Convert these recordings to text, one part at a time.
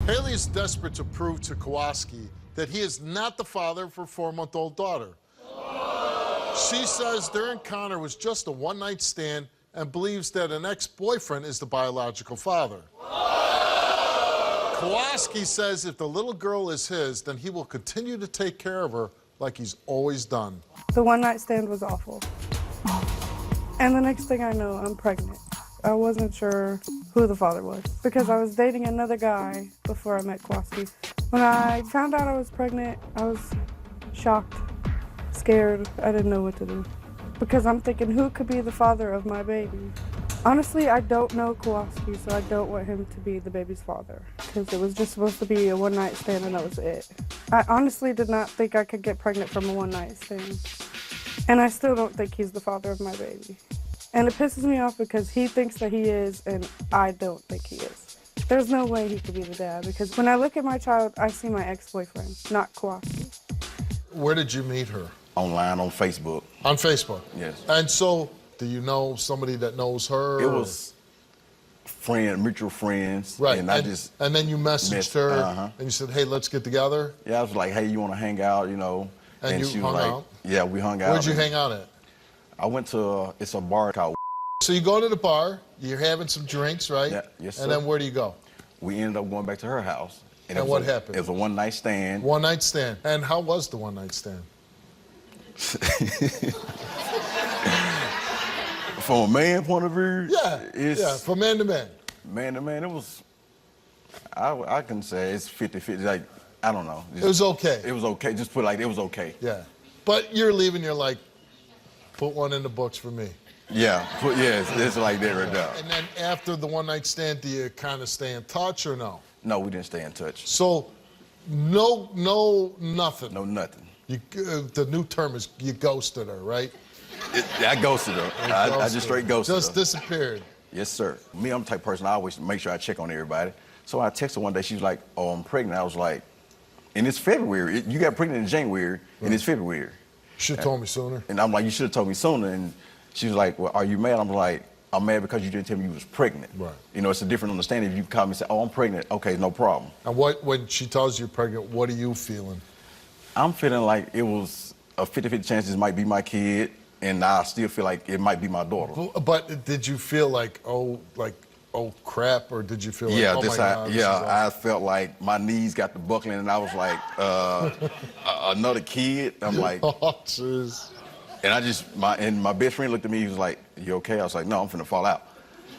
Hayley is desperate to prove to Kawasiki that he is not the father of her 4-month-old daughter. She says their encounter was just a one-night stand and believes that an ex-boyfriend is the biological father. Kawasiki says if the little girl is his, then he will continue to take care of her like he's always done. The one-night stand was awful. And the next thing I know, I'm pregnant. I wasn't sure who the father was because I was dating another guy before I met Kawasiki. When I found out I was pregnant, I was shocked, scared. I didn't know what to do because I'm thinking, who could be the father of my baby? Honestly, I don't know Kawasiki, so I don't want him to be the baby's father because it was just supposed to be a one-night stand and that was it. I honestly did not think I could get pregnant from a one-night stand. And I still don't think he's the father of my baby. And it pisses me off because he thinks that he is, and I don't think he is. There's no way he could be the dad, because when I look at my child, I see my ex-boyfriend, not Kawasiki. Where did you meet her? Online, on Facebook. On Facebook? Yes. And so, do you know somebody that knows her? It was mutual friends. Right. And and then you messaged her, and you said, hey, let's get together? Yeah, I was like, hey, you want to hang out, you know? And you she hung was like, out? Yeah, we hung out. Where'd you hang out at? I went to, it's a bar called. So you go to the bar, you're having some drinks, right? Yeah, yes, sir. And then where do you go? We ended up going back to her house. And what happened? It was a one-night stand. One-night stand. And how was the one-night stand? From a man point of view? Yeah, from man to man. Man to man, it was, I can say it's 50-50, like, I don't know. It was okay. It was okay, just put it like, it was okay. Yeah. But you're leaving, you're like, put one in the books for me. Yeah, it's like that right there. And then after the one-night stand, do you kind of stay in touch or no? No, we didn't stay in touch. So, no nothing. No nothing. The new term is you ghosted her, right? I ghosted her. I just straight ghosted her. Just disappeared. Yes, sir. Me, I'm the type of person, I always make sure I check on everybody. So I texted her one day, she was like, oh, I'm pregnant. I was like, and it's February. You got pregnant in January, and it's February. Should have told me sooner. And I'm like, you should have told me sooner. And she was like, well, are you mad? I'm like, I'm mad because you didn't tell me you was pregnant. Right. You know, it's a different understanding if you call me and say, oh, I'm pregnant. Okay, no problem. And when she tells you you're pregnant, what are you feeling? I'm feeling like it was a 50-50 chance this might be my kid, and I still feel like it might be my daughter. But did you feel like, oh crap, or did you feel like, oh my God, I felt like my knees got the buckling, and I was like, another kid. I'm like, oh, jeez. And my best friend looked at me, he was like, you okay? I was like, no, I'm finna fall out.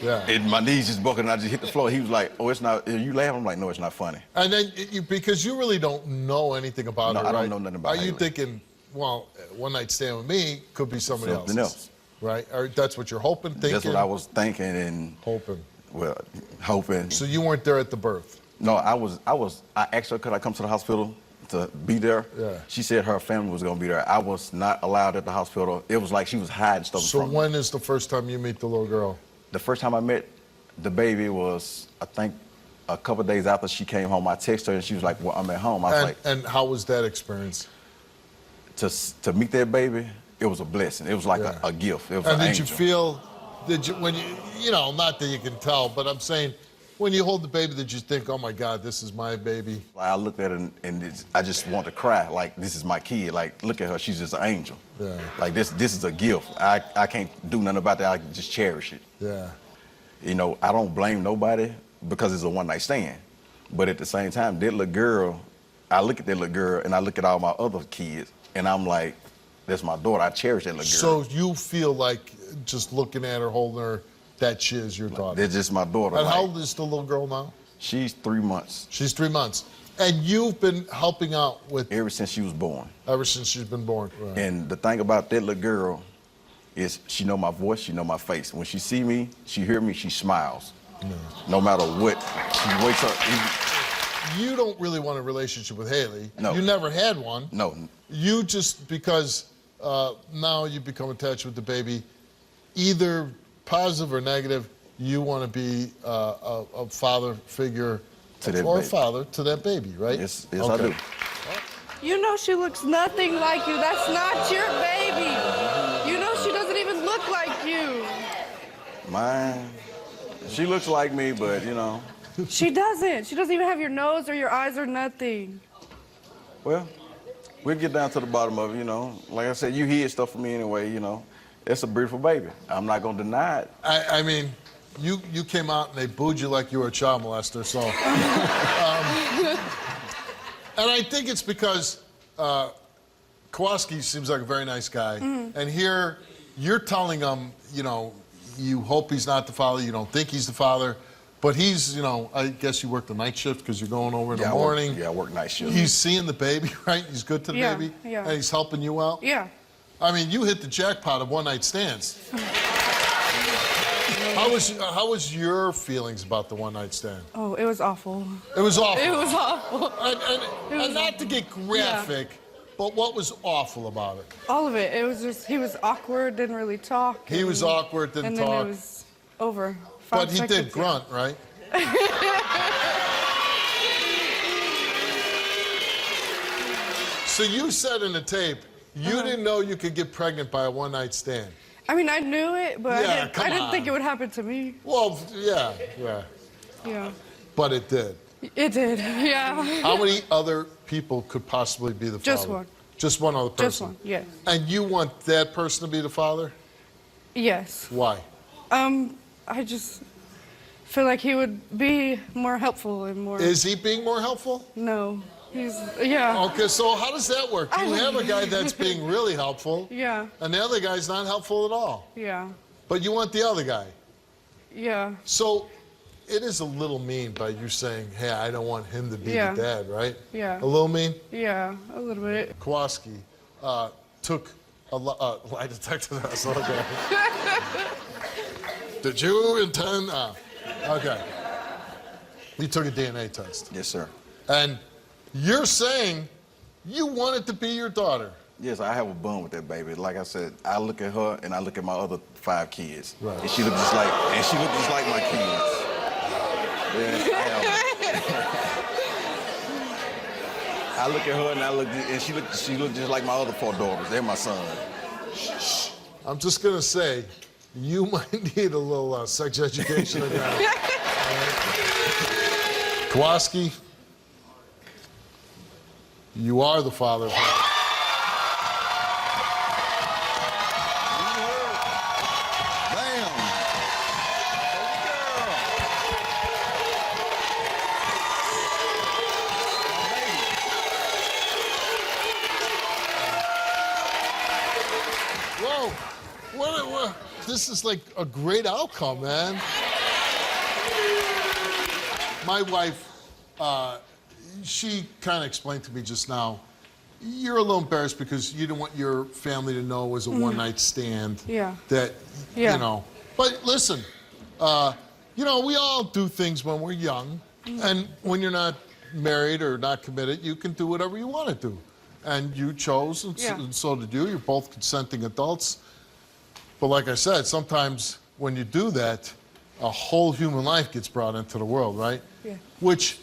Yeah. And my knees just buckled, and I just hit the floor. He was like, oh, it's not, are you laughing? I'm like, no, it's not funny. And then, because you really don't know anything about her, right? I don't know nothing about her. Are you thinking, well, one night stand with me could be somebody Something else. Right? Or that's what you're hoping, thinking? That's what I was thinking and... Hoping. Well, hoping. So you weren't there at the birth? No, I asked her, could I come to the hospital to be there? Yeah. She said her family was gonna be there. I was not allowed at the hospital. It was like she was hiding stuff from me. So when is the first time you meet the little girl? The first time I met the baby was, I think, a couple days after she came home. I texted her and she was like, well, I'm at home. I was like... And how was that experience? To meet that baby, it was a blessing. It was like a gift. It was an angel. And did you feel, when you know, not that you can tell, but I'm saying, when you hold the baby, did you think, oh my God, this is my baby? I looked at her and I just want to cry. Like, this is my kid. Like, look at her, she's just an angel. Yeah. Like, this is a gift. I can't do nothing about that. I can just cherish it. Yeah. You know, I don't blame nobody because it's a one-night stand. But at the same time, that little girl, I look at that little girl and I look at all my other kids and I'm like, that's my daughter. I cherish that little girl. So you feel like just looking at her, holding her, that she is your daughter? That's just my daughter. And how old is the little girl now? She's 3 months. She's 3 months. And you've been helping out with... Ever since she was born. Ever since she's been born. Right. And the thing about that little girl is she know my voice, she know my face. When she see me, she hear me, she smiles. No matter what. She wakes up. You don't really want a relationship with Hayley. No. You never had one. No. You just, because now you've become attached with the baby, either positive or negative, you want to be a father figure to that or baby. A father to that baby, right? Yes, okay. I do. You know she looks nothing like you. That's not your baby. You know she doesn't even look like you. Mine, she looks like me, but you know. She doesn't. She doesn't even have your nose or your eyes or nothing. Well, we'll get down to the bottom of it, you know. Like I said, you hid stuff from me anyway, you know. It's a beautiful baby. I'm not gonna deny it. I mean, you came out and they booed you like you were a child molester, so. And I think it's because Kawasiki seems like a very nice guy, and here you're telling him, you know, you hope he's not the father, you don't think he's the father, but he's, you know, I guess you work the night shift because you're going over in the morning. I work night shift. He's seeing the baby, right? He's good to the baby, yeah. and he's helping you out. Yeah. I mean, you hit the jackpot of one-night stands. How was your feelings about the one-night stand? Oh, it was awful. It was awful. It was awful. And not to get graphic, but what was awful about it? All of it. It was just, he was awkward, didn't really talk. He was awkward, didn't talk. And then it was over. But he 5 did seconds, grunt, right? So you said in the tape, you didn't know you could get pregnant by a one-night stand. I mean, I knew it, but Yeah, I didn't think it would happen to me. Well, yeah. Yeah. But it did. It did, yeah. How many other people could possibly be the father? Just one. Just one other person? Just one, yes. And you want that person to be the father? Yes. Why? I just feel like he would be more helpful and more... Is he being more helpful? No. He's, yeah. Okay, so how does that work? You have a guy that's being really helpful. Yeah. And the other guy's not helpful at all. Yeah. But you want the other guy. Yeah. So it is a little mean by you saying, hey, I don't want him to be Yeah. the dad, right? Yeah. A little mean? Yeah, a little bit. Kawasiki took a lie detector test. Okay. Did you intend? Okay. You took a DNA test. Yes, sir. And you're saying you want it to be your daughter. Yes, I have a bond with that baby. Like I said, I look at her and I look at my other 5 kids. Right. And she looks just like my kids. Yeah, I look at her and she look just like my other 4 daughters. They're my son. I'm just gonna say, you might need a little sex education in that. Kawasiki, you are the father. Whoa, what, this is like a great outcome, man. My wife, she kind of explained to me just now, you're a little embarrassed because you didn't want your family to know it was a one-night stand. Yeah. That, Yeah. you know. But listen, you know, we all do things when we're young. And when you're not married or not committed, you can do whatever you want to do. And you chose, and, Yeah. and so did you. You're both consenting adults. But like I said, sometimes when you do that, a whole human life gets brought into the world, right? Yeah. Which,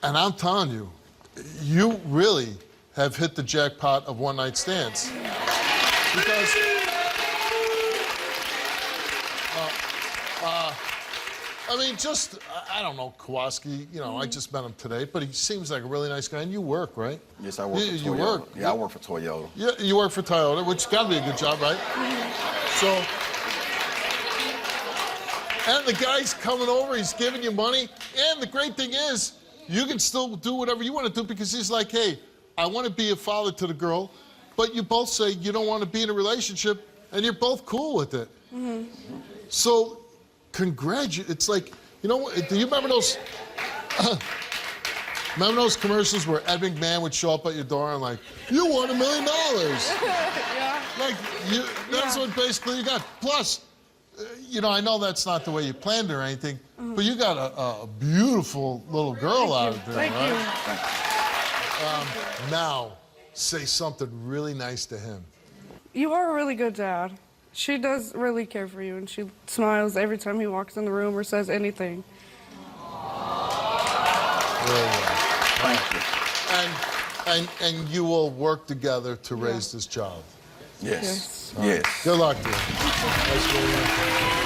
and I'm telling you, you really have hit the jackpot of one-night stands. Because, I mean, just, I don't know, Kawasiki, you know, I just met him today, but he seems like a really nice guy, and you work, right? Yes, I work for Toyota. You work. Yeah, I work for Toyota. Yeah, you work for Toyota, which has got to be a good job, right? So, and the guy's coming over, he's giving you money, and the great thing is, you can still do whatever you want to do because he's like, hey, I want to be a father to the girl, but you both say you don't want to be in a relationship, and you're both cool with it. So, it's like, you know, do you remember those, commercials where Ed McMahon would show up at your door and like, you won $1 million. Yeah. Like, that's what basically you got. Plus, you know, I know that's not the way you planned or anything, but you got a beautiful little girl out of there, Thank right? you. Now, say something really nice to him. You are a really good dad. She does really care for you, and she smiles every time he walks in the room or says anything. Thank you. And you will work together to raise this child. Yes. Yes. Yes. Good luck to you. That's really nice.